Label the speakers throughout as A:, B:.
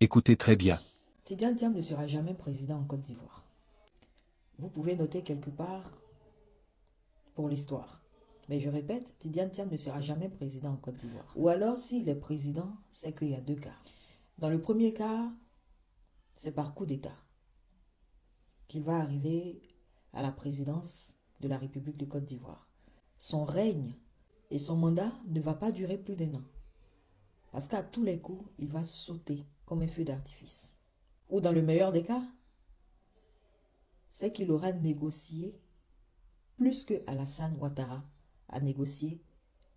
A: Écoutez très bien.
B: Tidiane Thiam ne sera jamais président en Côte d'Ivoire. Vous pouvez noter quelque part pour l'histoire. Mais je répète, Tidiane Thiam ne sera jamais président en Côte d'Ivoire. Ou alors, s'il est président, c'est qu'il y a deux cas. Dans le premier cas, c'est par coup d'État qu'il va arriver à la présidence de la République de Côte d'Ivoire. Son règne et son mandat ne va pas durer plus d'1 an. Parce qu'à tous les coups, il va sauter comme un feu d'artifice. Ou dans le meilleur des cas, c'est qu'il aura négocié plus que Alassane Ouattara a négocié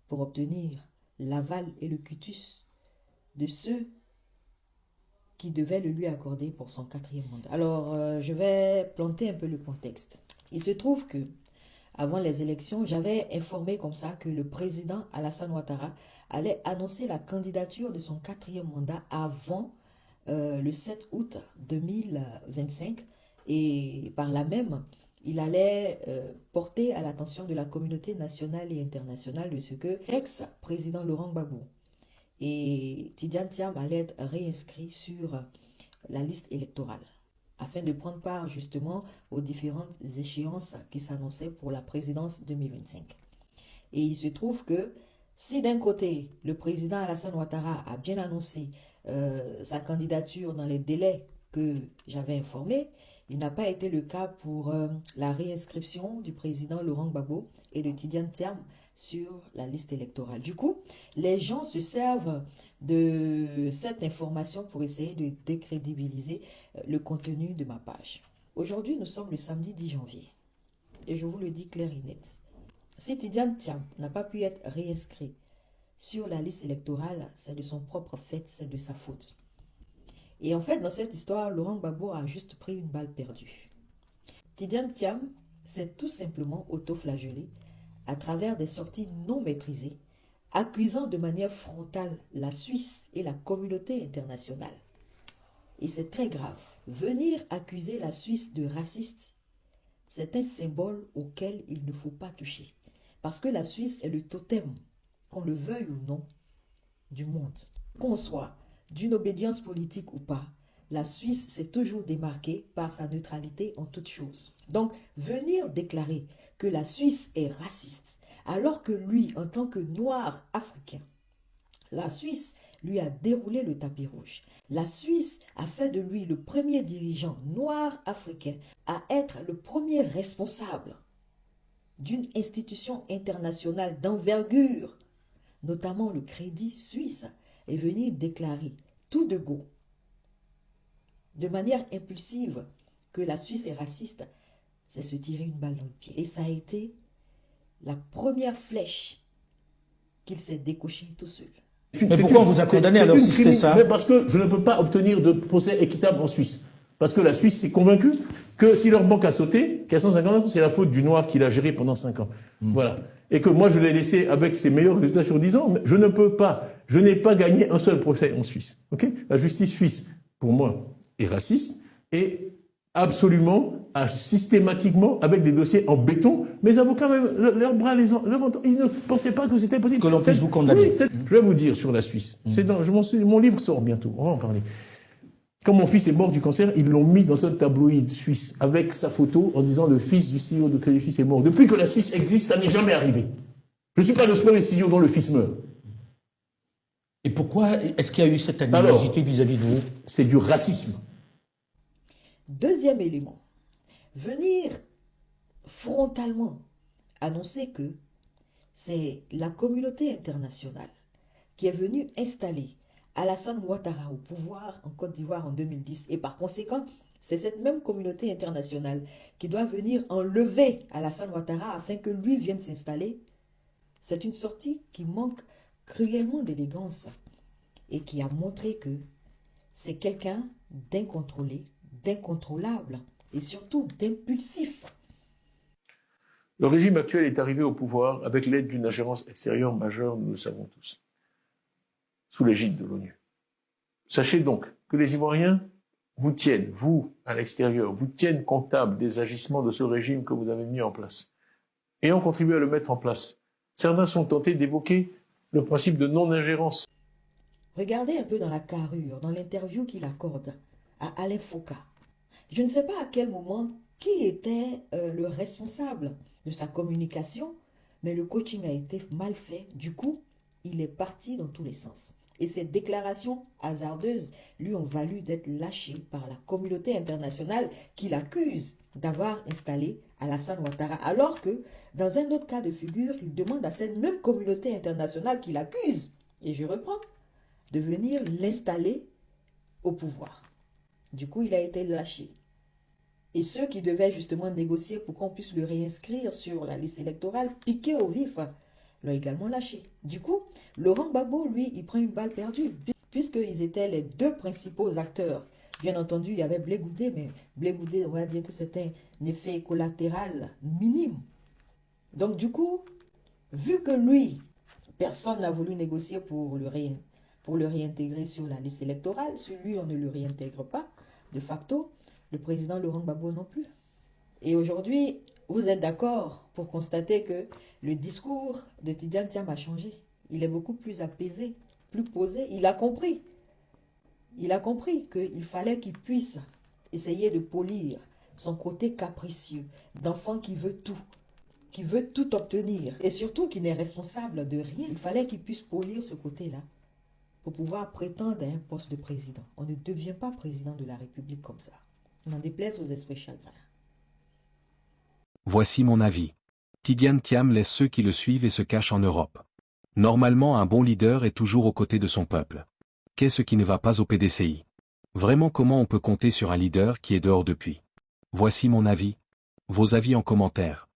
B: pour obtenir l'aval et le quitus de ceux qui devaient le lui accorder pour son 4e mandat. Alors, je vais planter un peu le contexte. Il se trouve que, avant les élections, j'avais informé comme ça que le président Alassane Ouattara allait annoncer la candidature de son 4e mandat avant le 7 août 2025 et par là même, il allait porter à l'attention de la communauté nationale et internationale de ce que l'ex-président Laurent Gbagbo et Tidiane Thiam allait être réinscrit sur la liste électorale afin de prendre part justement aux différentes échéances qui s'annonçaient pour la présidence 2025. Et il se trouve que si d'un côté, le président Alassane Ouattara a bien annoncé sa candidature dans les délais que j'avais informés, il n'a pas été le cas pour la réinscription du président Laurent Gbagbo et de Tidiane Thiam sur la liste électorale. Du coup, les gens se servent de cette information pour essayer de décrédibiliser le contenu de ma page. Aujourd'hui, nous sommes le samedi 10 janvier et je vous le dis clair et net. Si Tidiane Thiam n'a pas pu être réinscrit sur la liste électorale, c'est de son propre fait, c'est de sa faute. Et en fait, dans cette histoire, Laurent Gbagbo a juste pris une balle perdue. Tidiane Thiam s'est tout simplement auto-flagellé à travers des sorties non maîtrisées, accusant de manière frontale la Suisse et la communauté internationale. Et c'est très grave. Venir accuser la Suisse de raciste, c'est un symbole auquel il ne faut pas toucher. Parce que la Suisse est le totem, qu'on le veuille ou non, du monde. Qu'on soit d'une obédience politique ou pas, la Suisse s'est toujours démarquée par sa neutralité en toutes choses. Donc, venir déclarer que la Suisse est raciste, alors que lui, en tant que noir africain, la Suisse lui a déroulé le tapis rouge. La Suisse a fait de lui le premier dirigeant noir africain à être le premier responsable d'une institution internationale d'envergure, notamment le Crédit Suisse, est venu déclarer tout de go, de manière impulsive, que la Suisse est raciste. C'est se tirer une balle dans le pied. Et ça a été la première flèche qu'il s'est décoché tout seul.
C: Mais pourquoi on vous a condamné alors si c'était ça?
D: Mais parce que je ne peux pas obtenir de procès équitable en Suisse. Parce que la Suisse s'est convaincue que si leur banque a sauté, 450 ans, c'est la faute du noir qui l'a géré pendant 5 ans. Voilà. Et que moi, je l'ai laissé avec ses meilleurs résultats sur 10 ans. Mais je ne peux pas. Je n'ai pas gagné un seul procès en Suisse. Ok? La justice suisse, pour moi, est raciste et absolument, systématiquement, avec des dossiers en béton. Mes avocats, même, leurs bras, ils ne pensaient pas que c'était possible.
C: Que l'on puisse vous condamner.
D: Oui, je vais vous dire sur la Suisse. Mon livre sort bientôt. On va en parler. Quand mon fils est mort du cancer, ils l'ont mis dans un tabloïd suisse avec sa photo en disant le fils du CEO de Crédit Suisse est mort. Depuis que la Suisse existe, ça n'est jamais arrivé. Je ne suis pas le premier CEO dont le fils meurt.
C: Et pourquoi est-ce qu'il y a eu cette animosité vis-à-vis de vous?
D: C'est du racisme.
B: Deuxième élément, venir frontalement annoncer que c'est la communauté internationale qui est venue installer Alassane Ouattara au pouvoir en Côte d'Ivoire en 2010 et par conséquent, c'est cette même communauté internationale qui doit venir enlever Alassane Ouattara afin que lui vienne s'installer. C'est une sortie qui manque cruellement d'élégance et qui a montré que c'est quelqu'un d'incontrôlé, d'incontrôlable et surtout d'impulsif.
D: Le régime actuel est arrivé au pouvoir avec l'aide d'une ingérence extérieure majeure, nous le savons tous, sous l'égide de l'ONU. Sachez donc que les Ivoiriens vous tiennent, vous, à l'extérieur, vous tiennent comptable des agissements de ce régime que vous avez mis en place. Ayant contribué à le mettre en place, certains sont tentés d'évoquer le principe de non-ingérence.
B: Regardez un peu dans la carrure, dans l'interview qu'il accorde à Alain Foucault. Je ne sais pas à quel moment qui était le responsable de sa communication, mais le coaching a été mal fait. Du coup, il est parti dans tous les sens. Et ces déclarations hasardeuses lui ont valu d'être lâché par la communauté internationale qui l'accuse d'avoir installé Alassane Ouattara. Alors que, dans un autre cas de figure, il demande à cette même communauté internationale qui l'accuse, et je reprends, de venir l'installer au pouvoir. Du coup, il a été lâché. Et ceux qui devaient justement négocier pour qu'on puisse le réinscrire sur la liste électorale, piqué au vif, l'ont également lâché. Du coup, Laurent Gbagbo, lui, il prend une balle perdue, puisqu'ils étaient les deux principaux acteurs. Bien entendu, il y avait Blé Goudé, mais Blé Goudé, on va dire que c'était un effet collatéral minime. Donc du coup, vu que lui, personne n'a voulu négocier pour le réintégrer sur la liste électorale, celui on ne le réintègre pas, de facto, le président Laurent Gbagbo non plus. Et aujourd'hui, vous êtes d'accord pour constater que le discours de Tidiane Thiam a changé. Il est beaucoup plus apaisé, plus posé. Il a compris. Il a compris qu'il fallait qu'il puisse essayer de polir son côté capricieux, d'enfant qui veut tout obtenir, et surtout qui n'est responsable de rien. Il fallait qu'il puisse polir ce côté-là pour pouvoir prétendre à un poste de président. On ne devient pas président de la République comme ça. On en déplaise aux esprits chagrins.
A: Voici mon avis. Tidiane Thiam laisse ceux qui le suivent et se cache en Europe. Normalement, un bon leader est toujours aux côtés de son peuple. Qu'est-ce qui ne va pas au PDCI? Vraiment, comment on peut compter sur un leader qui est dehors depuis? Voici mon avis. Vos avis en commentaire.